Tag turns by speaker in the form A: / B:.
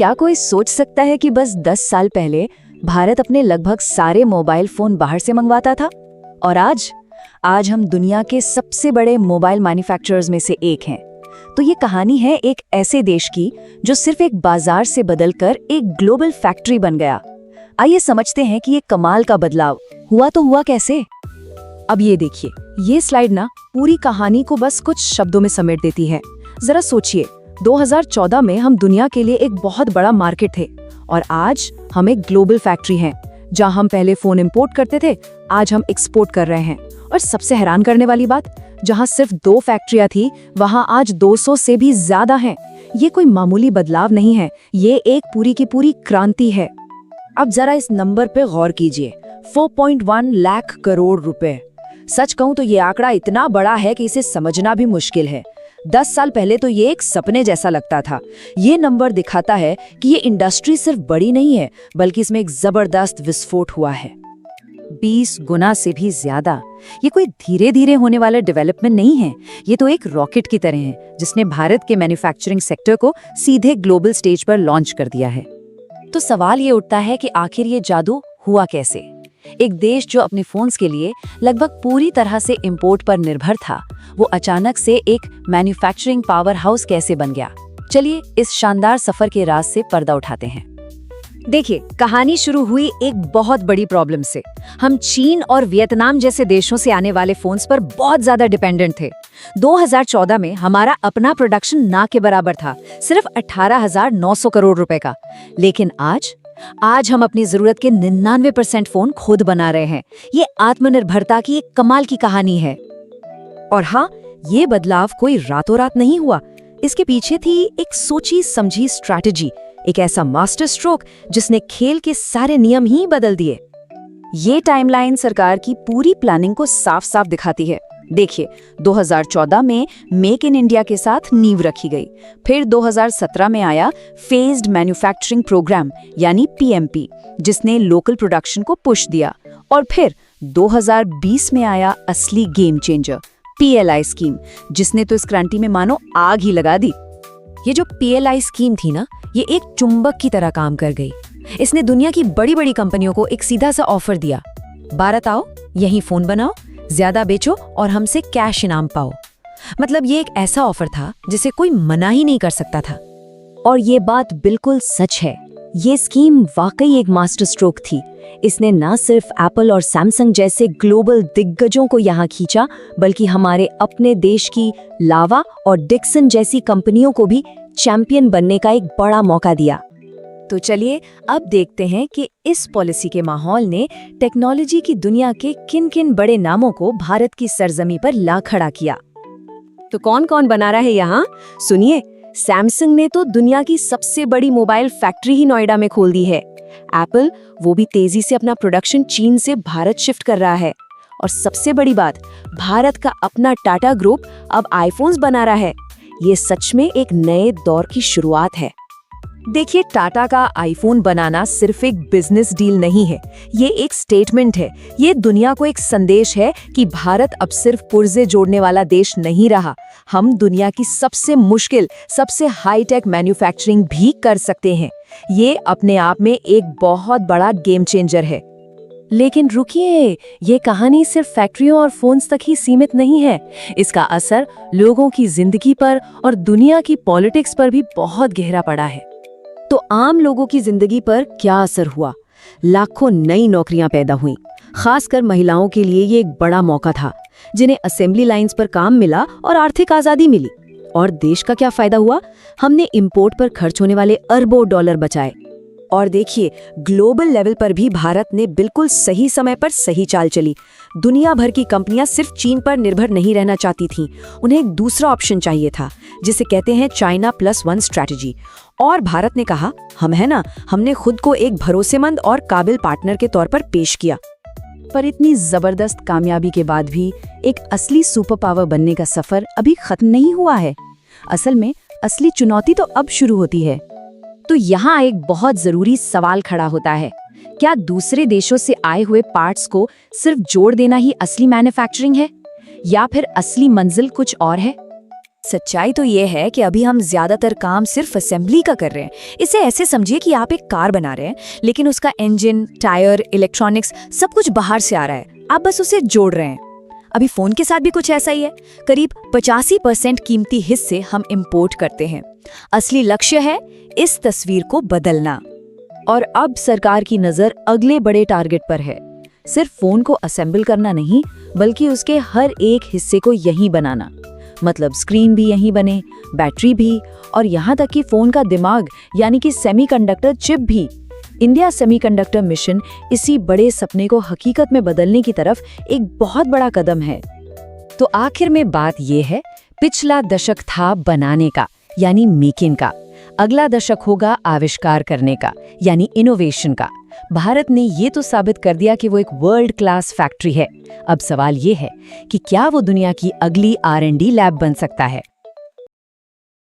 A: क्या कोई सोच सकता है कि बस 10 साल पहले भारत अपने लगभग सारे मोबाइल फोन बाहर से मंगवाता था? और आज हम दुनिया के सबसे बड़े मोबाइल मैन्युफैक्चरर्स में से एक हैं। तो ये कहानी है एक ऐसे देश की जो सिर्फ एक बाजार से बदलकर एक ग्लोबल फैक्ट्री बन गया। आइए समझते हैं कि ये कमाल का बदलाव हुआ तो हुआ कैसे।
B: अब ये देखिए, ये स्लाइड ना पूरी कहानी को बस कुछ शब्दों में समेट देती है। जरा सोचिए, 2014 में हम दुनिया के लिए एक बहुत बड़ा मार्केट थे और आज हम एक ग्लोबल फैक्ट्री हैं। जहां हम पहले फोन इंपोर्ट करते थे, आज हम एक्सपोर्ट कर रहे हैं। और सबसे हैरान करने वाली बात, जहां सिर्फ 2 फैक्ट्रियां थी, वहां आज 200 से भी ज्यादा हैं। ये कोई मामूली बदलाव नहीं है, ये एक पूरी की पूरी क्रांति है।
A: अब जरा इस नंबर पे गौर कीजिए, 4.1 लाख करोड़ रुपए। सच कहूं तो ये आंकड़ा इतना बड़ा है कि इसे समझना भी मुश्किल है। 10 साल पहले तो ये एक सपने जैसा लगता था। ये नंबर दिखाता है कि ये इंडस्ट्री सिर्फ बड़ी नहीं है, बल्कि इसमें एक जबरदस्त विस्फोट हुआ है। 20 गुना से भी ज्यादा। ये कोई धीरे धीरे होने वाला डेवलपमेंट नहीं है, ये तो एक रॉकेट की तरह है जिसने भारत के मैन्युफैक्चरिंग सेक्टर को सीधे ग्लोबल स्टेज पर लॉन्च कर दिया है। तो सवाल ये उठता है कि आखिर ये जादू हुआ कैसे? एक देश जो अपने फोन्स के लिए लगभग पूरी तरह से इंपोर्ट पर निर्भर था, वो अचानक से एक मैन्युफैक्चरिंग पावर हाउस कैसे बन गया? चलिए इस शानदार सफर के राज से पर्दा उठाते हैं। देखिए, कहानी शुरू हुई एक बहुत बड़ी प्रॉब्लम से। हम चीन और वियतनाम जैसे देशों से आने वाले फोन्स पर बहुत ज्यादा डिपेंडेंट थे। 2014 में हमारा अपना प्रोडक्शन ना के बराबर था, सिर्फ 18,900 करोड़ रुपए का। लेकिन आज हम अपनी जरूरत के 99% फोन खुद बना रहे हैं। ये आत्मनिर्भरता की एक कमाल की कहानी है।
B: और हाँ, ये बदलाव कोई रातों रात नहीं हुआ। इसके पीछे थी एक सोची समझी स्ट्रैटेजी, एक ऐसा मास्टर स्ट्रोक जिसने खेल के सारे नियम ही बदल दिए।
A: ये टाइमलाइन सरकार की पूरी प्लानिंग को साफ साफ दिखाती है। देखिए, 2014 में मेक इन इंडिया के साथ नींव रखी गई। फिर 2017 में आया फेज्ड मैन्युफैक्चरिंग प्रोग्राम यानी पीएमपी, जिसने लोकल प्रोडक्शन को पुश दिया। और फिर 2020 में आया असली गेम चेंजर, पीएलआई स्कीम, जिसने तो इस क्रांति में मानो आग ही लगा दी।
B: ये जो पीएलआई स्कीम थी ना, ये एक चुंबक की तरह काम कर गई। इसने दुनिया की बड़ी बड़ी कंपनियों को एक सीधा सा ऑफर दिया, भारत आओ, यहीं फोन बनाओ, ज्यादा बेचो और हमसे कैश इनाम पाओ। मतलब ये एक ऐसा ऑफर था जिसे कोई मना ही नहीं कर सकता था।
A: और ये बात बिल्कुल सच है। ये स्कीम वाकई एक मास्टर स्ट्रोक थी। इसने न सिर्फ एप्पल और सैमसंग जैसे ग्लोबल दिग्गजों को यहाँ खींचा, बल्कि हमारे अपने देश की लावा और डिक्सन जैसी कंपनियों को भी चैंपियन बनने का एक बड़ा मौका दिया। तो चलिए अब देखते हैं कि इस पॉलिसी के माहौल ने टेक्नोलॉजी की दुनिया के किन किन बड़े नामों को भारत की सरजमी पर ला खड़ा किया।
B: तो कौन कौन बना रहा है यहाँ? सुनिए,
A: सैमसंग ने तो दुनिया की सबसे बड़ी मोबाइल फैक्ट्री ही नोएडा में खोल दी है। एप्पल, वो भी तेजी से अपना प्रोडक्शन चीन से भारत शिफ्ट कर रहा है। और सबसे बड़ी बात, भारत का अपना टाटा ग्रुप अब आईफोन्स बना रहा है। ये सच में एक नए दौर की शुरुआत है।
B: देखिए, टाटा का आईफोन बनाना सिर्फ एक बिजनेस डील नहीं है, ये एक स्टेटमेंट है। ये दुनिया को एक संदेश है कि भारत अब सिर्फ पुर्जे जोड़ने वाला देश नहीं रहा, हम दुनिया की सबसे मुश्किल, सबसे हाईटेक मैन्युफैक्चरिंग भी कर सकते हैं। ये अपने आप में एक बहुत बड़ा गेम चेंजर है।
A: लेकिन रुकिए, ये कहानी सिर्फ फैक्ट्रियों और फोन्स तक ही सीमित नहीं है। इसका असर लोगों की जिंदगी पर और दुनिया की पॉलिटिक्स पर भी बहुत गहरा पड़ा है। तो आम लोगों की जिंदगी पर क्या असर हुआ? लाखों नई नौकरियां पैदा हुईं। खासकर महिलाओं के लिए ये एक बड़ा मौका था, जिन्हें असेंबली लाइंस पर काम मिला और आर्थिक आजादी मिली। और देश का क्या फायदा हुआ? हमने इंपोर्ट पर खर्च होने वाले अरबों डॉलर बचाए। और देखिए, ग्लोबल लेवल पर भी भारत ने बिल्कुल सही समय पर सही चाल चली। दुनिया भर की कंपनियां सिर्फ चीन पर निर्भर नहीं रहना चाहती थीं, उन्हें एक दूसरा ऑप्शन चाहिए था, जिसे कहते हैं चाइना प्लस वन स्ट्रैटेजी। और भारत ने कहा, हमने खुद को एक भरोसेमंद और काबिल पार्टनर के तौर पर पेश किया। पर इतनी जबरदस्त कामयाबी के बाद भी एक असली सुपर पावर बनने का सफर अभी खत्म नहीं हुआ है। असल में असली चुनौती तो अब शुरू होती है। तो यहाँ एक बहुत जरूरी सवाल खड़ा होता है, क्या दूसरे देशों से आए हुए पार्ट्स को सिर्फ जोड़ देना ही असली मैन्युफैक्चरिंग है, या फिर असली मंजिल कुछ और है?
C: सच्चाई तो ये है कि अभी हम ज्यादातर काम सिर्फ असेंबली का कर रहे हैं। इसे ऐसे समझिए कि आप एक कार बना रहे हैं, लेकिन उसका इंजन, टायर, इलेक्ट्रॉनिक्स सब कुछ बाहर से आ रहा है, आप बस उसे जोड़ रहे हैं। अभी फोन के साथ भी कुछ ऐसा ही है। करीब 85% कीमती हिस्से हम इंपोर्ट करते हैं। असली लक्ष्य है इस तस्वीर को बदलना।
A: और अब सरकार की नजर अगले बड़े टारगेट पर है। सिर्फ फोन को असेंबल करना नहीं, बल्कि उसके हर एक हिस्से को यहीं बनाना। मतलब स्क्रीन भी यहीं बने, बैटरी भी, और यहाँ तक कि फोन का दिमाग यानी कि सेमीकंडक्टर चिप भी। इंडिया सेमीकंडक्टर मिशन इसी बड़े सपने को हकीकत में बदलने की तरफ एक बहुत बड़ा कदम है।
B: तो आखिर में बात ये है, पिछला दशक था बनाने का यानी मेकिंग का, अगला दशक होगा आविष्कार करने का यानी इनोवेशन का। भारत ने ये तो साबित कर दिया कि वो एक वर्ल्ड क्लास फैक्ट्री है। अब सवाल ये है कि क्या वो दुनिया की अगली R&D लैब बन सकता है।